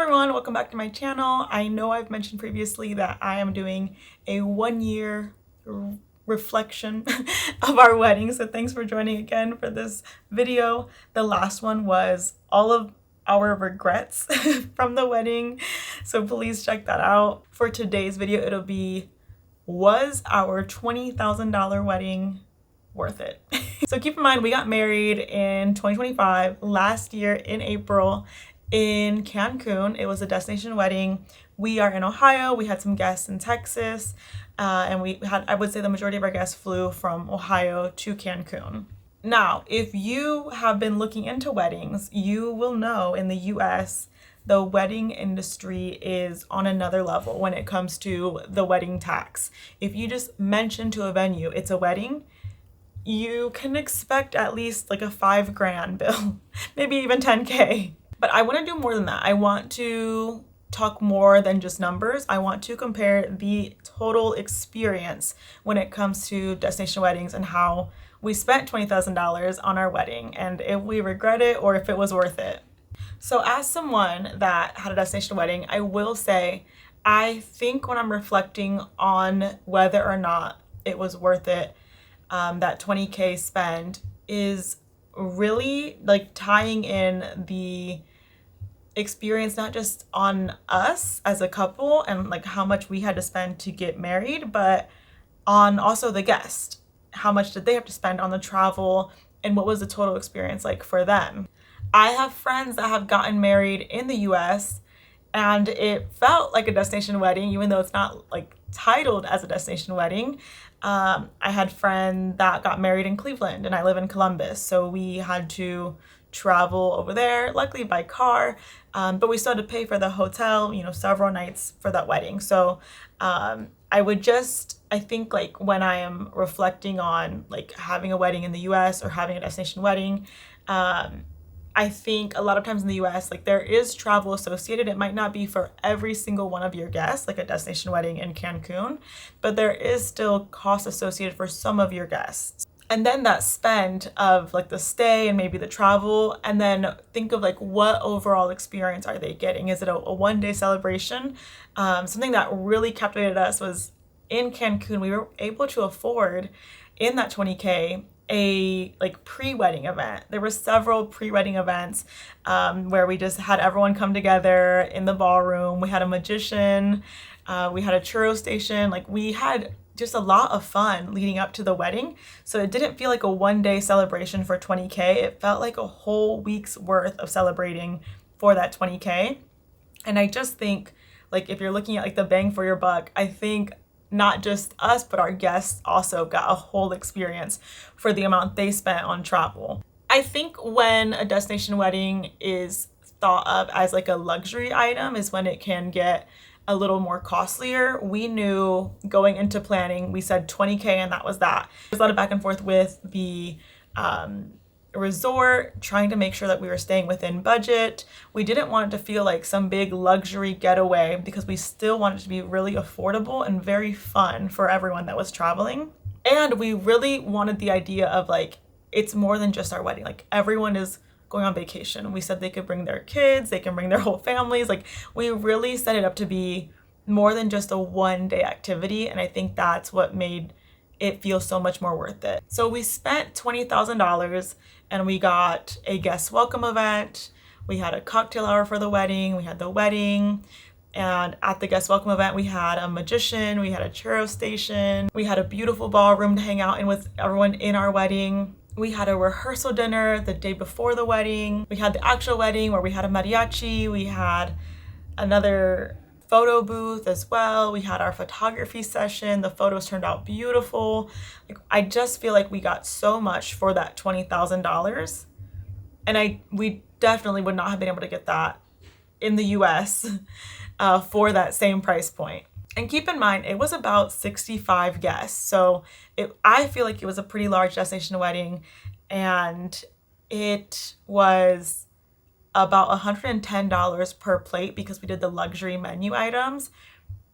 everyone, welcome back to my channel. I know I've mentioned previously that I am doing a 1-year reflection of our wedding, so thanks for joining again for this video. The last one was all of our regrets from the wedding, so please check that out. For today's video, it'll be, was our $20,000 wedding worth it? So keep in mind, we got married in 2025, last year in April, in Cancun. It was a destination wedding. We are in Ohio. We had some guests in Texas, and we had, I would say the majority of our guests flew from Ohio to Cancun. Now, if you have been looking into weddings, you will know in the US, the wedding industry is on another level when it comes to the wedding tax. If you just mention to a venue, it's a wedding, you can expect at least like a $5,000 bill, maybe even 10K. But I want to do more than that. I want to talk more than just numbers. I want to compare the total experience when it comes to destination weddings and how we spent $20,000 on our wedding and if we regret it or if it was worth it. So as someone that had a destination wedding, I will say, I think when I'm reflecting on whether or not it was worth it, that 20K spend is really like tying in the experience, not just on us as a couple and like how much we had to spend to get married, but on also the guest. How much did they have to spend on the travel and what was the total experience like for them? I have friends that have gotten married in the US and it felt like a destination wedding, even though it's not like titled as a destination wedding. I had a friend that got married in Cleveland and I live in Columbus, so we had to travel over there, luckily by car, but we still had to pay for the hotel, several nights for that wedding. So I think like when I am reflecting on like having a wedding in the US or having a destination wedding, I think a lot of times in the US, like there is travel associated. It might not be for every single one of your guests, like a destination wedding in Cancun, but there is still cost associated for some of your guests. And then that spend of like the stay and maybe the travel, and then think of like what overall experience are they getting? Is it a one-day celebration? Something that really captivated us was in Cancun, we were able to afford in that 20K a like pre-wedding event. There were several pre-wedding events where we just had everyone come together in the ballroom. We had a magician, we had a churro station, like we had just a lot of fun leading up to the wedding. So it didn't feel like a one-day celebration for 20K. It felt like a whole week's worth of celebrating for that 20K. And I just think like if you're looking at like the bang for your buck, I think not just us, but our guests also got a whole experience for the amount they spent on travel. I think when a destination wedding is thought of as like a luxury item is when it can get a little more costlier. We knew going into planning, we said 20K and that was that. There's a lot of back and forth with the resort, trying to make sure that we were staying within budget. We didn't want it to feel like some big luxury getaway because we still wanted it to be really affordable and very fun for everyone that was traveling. And we really wanted the idea of like, it's more than just our wedding. Like everyone is going on vacation. We said they could bring their kids, they can bring their whole families. Like we really set it up to be more than just a one-day activity. And I think that's what made it feel so much more worth it. So we spent $20,000 and we got a guest welcome event. We had a cocktail hour for the wedding. We had the wedding. And at the guest welcome event, we had a magician, we had a churro station, we had a beautiful ballroom to hang out in with everyone in our wedding. We had a rehearsal dinner the day before the wedding. We had the actual wedding where we had a mariachi. We had another photo booth as well. We had our photography session. The photos turned out beautiful. Like, I just feel like we got so much for that $20,000. And we definitely would not have been able to get that in the US for that same price point. And keep in mind, it was about 65 guests. So I feel like it was a pretty large destination wedding, and it was about $110 per plate because we did the luxury menu items.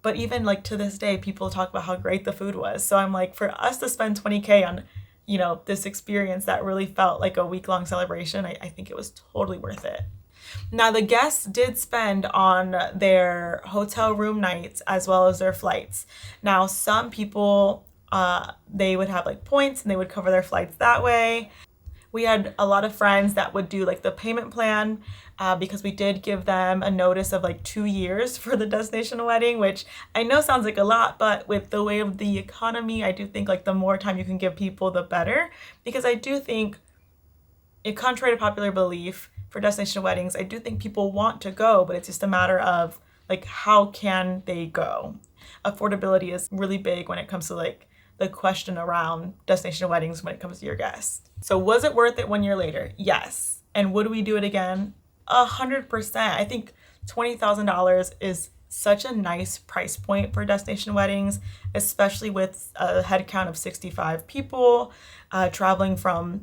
But even like to this day, people talk about how great the food was. So I'm like, for us to spend 20K on, this experience that really felt like a week-long celebration, I think it was totally worth it. Now, the guests did spend on their hotel room nights as well as their flights. Now, some people, they would have like points and they would cover their flights that way. We had a lot of friends that would do like the payment plan because we did give them a notice of like 2 years for the destination wedding, which I know sounds like a lot, but with the way of the economy, I do think like the more time you can give people, the better. Because I do think, contrary to popular belief, for destination weddings, I do think people want to go, but it's just a matter of like how can they go. Affordability is really big when it comes to like the question around destination weddings when it comes to your guests. So was it worth it 1 year later? Yes. And would we do it again? 100%. I think $20,000 is such a nice price point for destination weddings, especially with a head count of 65 people traveling from,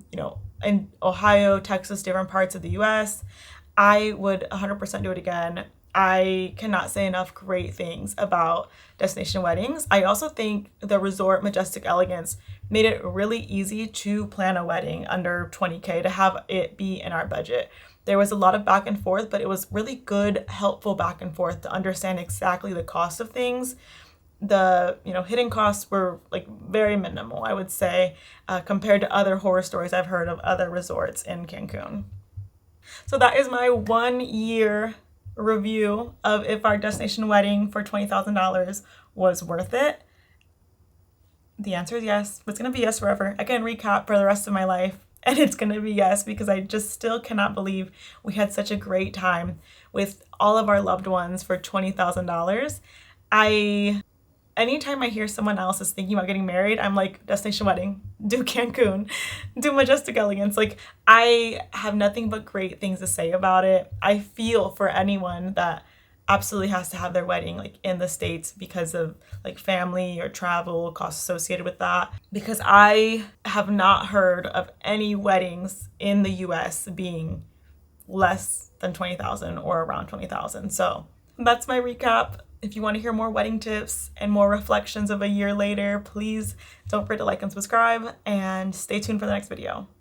in Ohio, Texas, different parts of the US. I would 100% do it again. I cannot say enough great things about destination weddings. I also think the resort Majestic Elegance made it really easy to plan a wedding under $20K, to have it be in our budget. There was a lot of back and forth, but it was really good, helpful back and forth to understand exactly the cost of things. The hidden costs were like very minimal, I would say, compared to other horror stories I've heard of other resorts in Cancun. So that is my 1 year review of if our destination wedding for $20,000 was worth it. The answer is yes. It's going to be yes forever. I can recap for the rest of my life, and it's going to be yes, because I just still cannot believe we had such a great time with all of our loved ones for $20,000. Anytime I hear someone else is thinking about getting married, I'm like, destination wedding, do Cancun, do Majestic Elegance. Like, I have nothing but great things to say about it. I feel for anyone that absolutely has to have their wedding like in the States because of like family or travel costs associated with that, because I have not heard of any weddings in the US being less than 20,000 or around 20,000. So that's my recap. If you want to hear more wedding tips and more reflections of a year later, please don't forget to like and subscribe, and stay tuned for the next video.